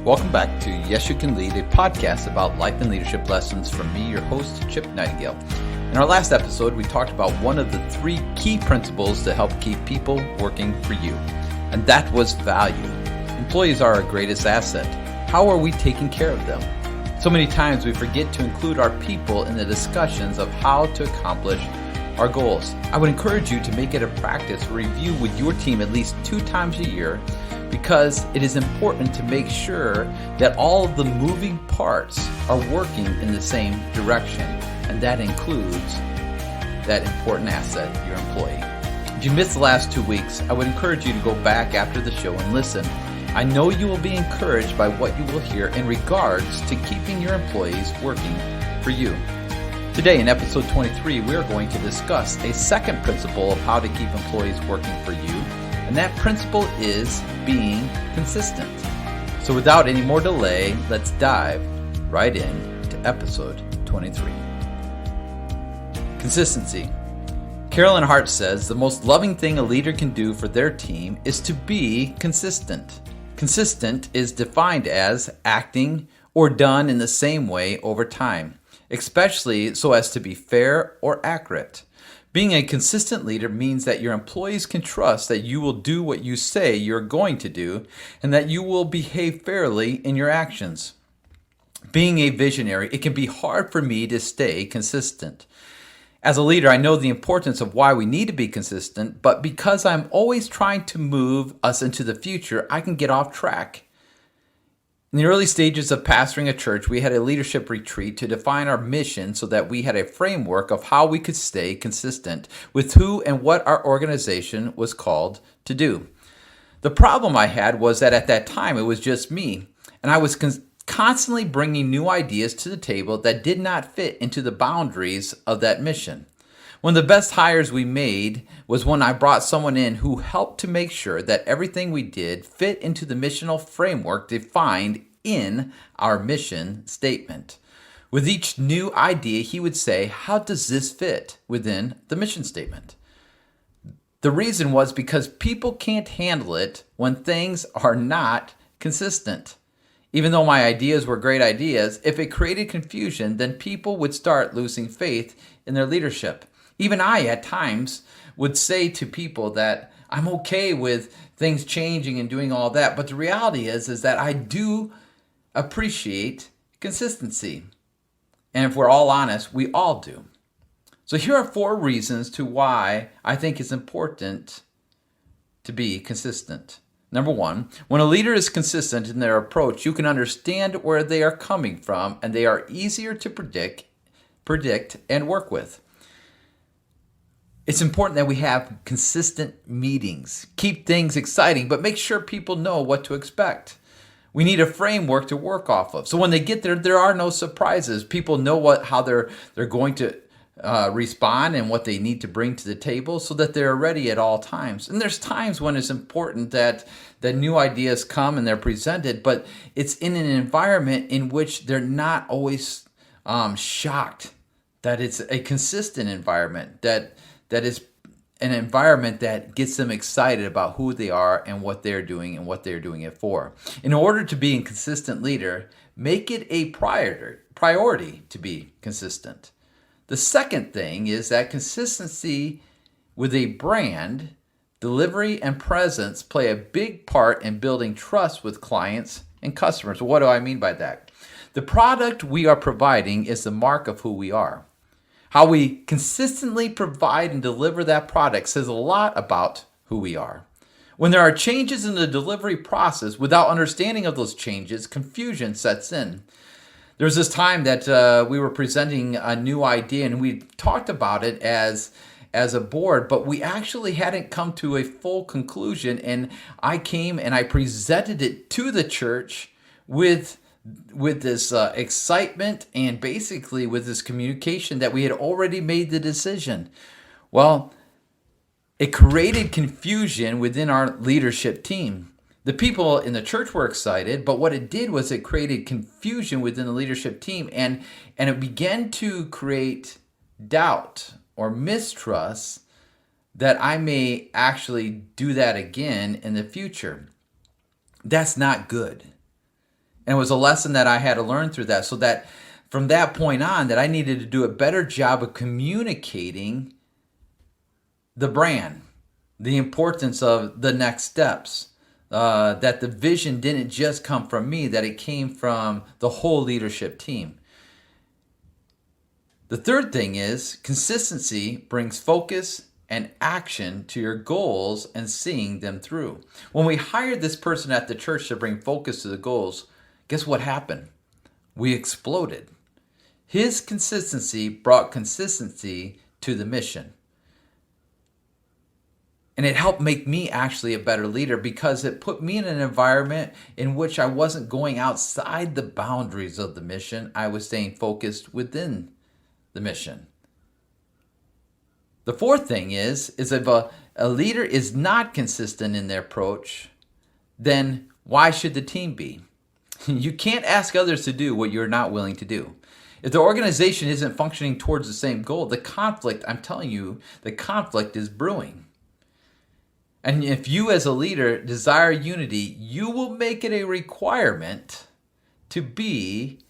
Welcome back to Yes You Can Lead, a podcast about life and leadership lessons from me, your host, Chip Nightingale. In our last episode, we talked about one of the 3 key principles to help keep people working for you, and that was value. Employees are our greatest asset. How are we taking care of them? So many times we forget to include our people in the discussions of how to accomplish our goals. I would encourage you to make it a practice to review with your team at least 2 times a year, because it is important to make sure that all of the moving parts are working in the same direction, and that includes that important asset, your employee. If you missed the last 2 weeks, I would encourage you to go back after the show and listen. I know you will be encouraged by what you will hear in regards to keeping your employees working for you. Today in episode 23, we are going to discuss a second principle of how to keep employees working for you, and that principle is being consistent. So without any more delay, let's dive right into episode 23. Consistency. Karolyn Hart says the most loving thing a leader can do for their team is to be consistent. Consistent is defined as acting or done in the same way over time, especially so as to be fair or accurate. Being a consistent leader means that your employees can trust that you will do what you say you're going to do and that you will behave fairly in your actions. Being a visionary, it can be hard for me to stay consistent. As a leader, I know the importance of why we need to be consistent, but because I'm always trying to move us into the future, I can get off track. In the early stages of pastoring a church, we had a leadership retreat to define our mission so that we had a framework of how we could stay consistent with who and what our organization was called to do. The problem I had was that at that time, it was just me, and I was constantly bringing new ideas to the table that did not fit into the boundaries of that mission. One of the best hires we made was when I brought someone in who helped to make sure that everything we did fit into the missional framework defined in our mission statement. With each new idea, he would say, "How does this fit within the mission statement?" The reason was because people can't handle it when things are not consistent. Even though my ideas were great ideas, if it created confusion, then people would start losing faith in their leadership. Even I, at times, would say to people that I'm okay with things changing and doing all that, but the reality is that I do appreciate consistency. And if we're all honest, we all do. So here are 4 reasons to why I think it's important to be consistent. Number 1, when a leader is consistent in their approach, you can understand where they are coming from, and they are easier to predict and work with. It's important that we have consistent meetings. Keep things exciting, but make sure people know what to expect. We need a framework to work off of. So when they get there, there are no surprises. People know how they're going to respond and what they need to bring to the table so that they're ready at all times. And there's times when it's important that new ideas come and they're presented, but it's in an environment in which they're not always shocked. That it's a consistent environment, that is an environment that gets them excited about who they are and what they're doing and what they're doing it for. In order to be a consistent leader, make it a priority to be consistent. The second thing is that consistency with a brand, delivery, and presence play a big part in building trust with clients and customers. What do I mean by that? The product we are providing is the mark of who we are. How we consistently provide and deliver that product says a lot about who we are. When there are changes in the delivery process, without understanding of those changes, confusion sets in. There was this time that we were presenting a new idea, and we talked about it as a board, but we actually hadn't come to a full conclusion, and I came and I presented it to the church with this excitement and basically with this communication that we had already made the decision. Well, it created confusion within our leadership team. The people in the church were excited, but what it did was it created confusion within the leadership team, and it began to create doubt or mistrust that I may actually do that again in the future. That's not good. And it was a lesson that I had to learn through that, so that from that point on, that I needed to do a better job of communicating the brand, the importance of the next steps, that the vision didn't just come from me, that it came from the whole leadership team. The third thing is consistency brings focus and action to your goals and seeing them through. When we hired this person at the church to bring focus to the goals, guess what happened? We exploded. His consistency brought consistency to the mission. And it helped make me actually a better leader, because it put me in an environment in which I wasn't going outside the boundaries of the mission. I was staying focused within the mission. The fourth thing is if a leader is not consistent in their approach, then why should the team be? You can't ask others to do what you're not willing to do. If the organization isn't functioning towards the same goal, I'm telling you, the conflict is brewing. And if you as a leader desire unity, you will make it a requirement to be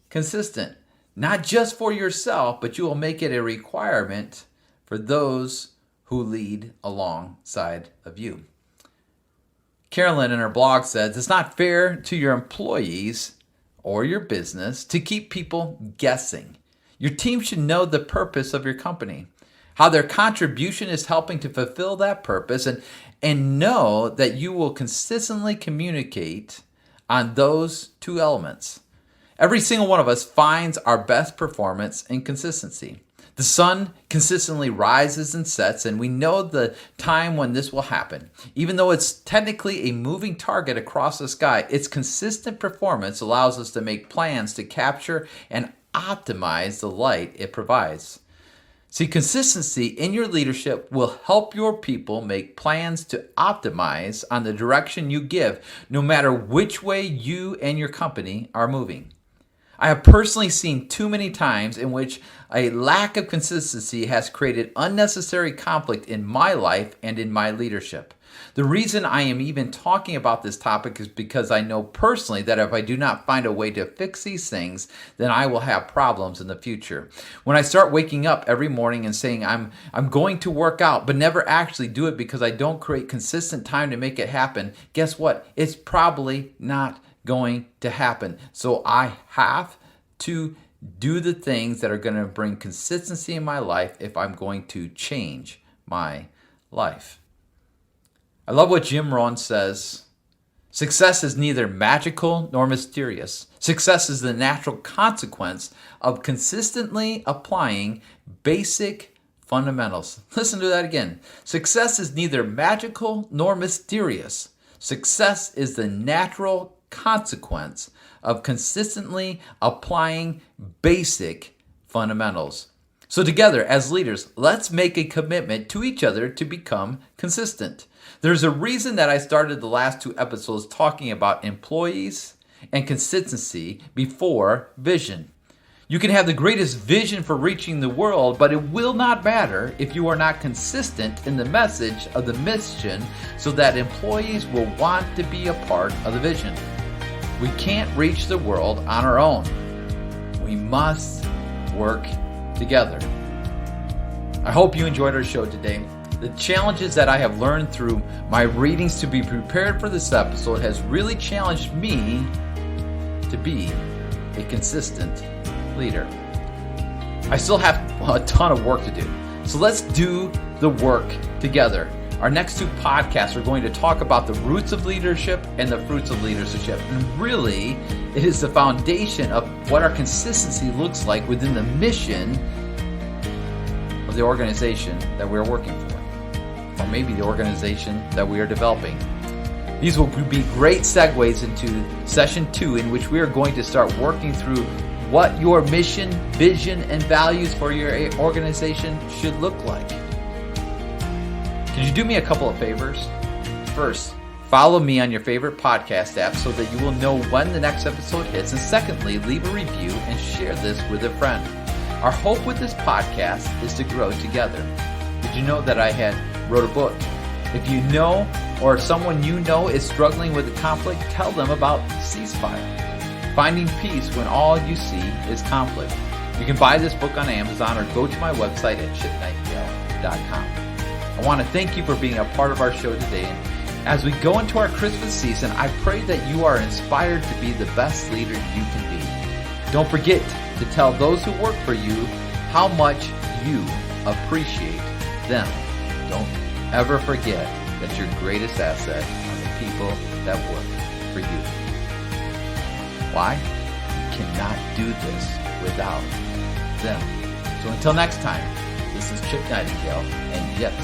consistent. Not just for yourself, but you will make it a requirement for those who lead alongside of you. Karolyn in her blog says, it's not fair to your employees or your business to keep people guessing. Your team should know the purpose of your company, how their contribution is helping to fulfill that purpose, and know that you will consistently communicate on those two elements. Every single one of us finds our best performance in consistency. The sun consistently rises and sets, and we know the time when this will happen. Even though it's technically a moving target across the sky, its consistent performance allows us to make plans to capture and optimize the light it provides. See, consistency in your leadership will help your people make plans to optimize on the direction you give, no matter which way you and your company are moving. I have personally seen too many times in which a lack of consistency has created unnecessary conflict in my life and in my leadership. The reason I am even talking about this topic is because I know personally that if I do not find a way to fix these things, then I will have problems in the future. When I start waking up every morning and saying I'm going to work out, but never actually do it because I don't create consistent time to make it happen, guess what? It's probably not going to happen. So I have to do the things that are going to bring consistency in my life if I'm going to change my life. I love what Jim Rohn says. Success is neither magical nor mysterious. Success is the natural consequence of consistently applying basic fundamentals. Listen to that again. Success is neither magical nor mysterious. Success is the natural consequence of consistently applying basic fundamentals. So together as leaders, let's make a commitment to each other to become consistent. There's a reason that I started the last 2 episodes talking about employees and consistency before vision. You can have the greatest vision for reaching the world, but it will not matter if you are not consistent in the message of the mission so that employees will want to be a part of the vision. We can't reach the world on our own. We must work together. I hope you enjoyed our show today. The challenges that I have learned through my readings to be prepared for this episode has really challenged me to be a consistent leader. I still have a ton of work to do, so let's do the work together. Our next 2 podcasts are going to talk about the roots of leadership and the fruits of leadership. And really, it is the foundation of what our consistency looks like within the mission of the organization that we're working for, or maybe the organization that we are developing. These will be great segues into session 2, in which we are going to start working through what your mission, vision, and values for your organization should look like. Could you do me a couple of favors? First, follow me on your favorite podcast app so that you will know when the next episode hits. And secondly, leave a review and share this with a friend. Our hope with this podcast is to grow together. Did you know that I wrote a book? If you know or someone you know is struggling with a conflict, tell them about Ceasefire. Finding Peace When All You See Is Conflict. You can buy this book on Amazon or go to my website at chipnightingale.com. I want to thank you for being a part of our show today. And as we go into our Christmas season, I pray that you are inspired to be the best leader you can be. Don't forget to tell those who work for you how much you appreciate them. Don't ever forget that your greatest asset are the people that work for you. Why? You cannot do this without them. So until next time, this is Chip Nightingale, and yes,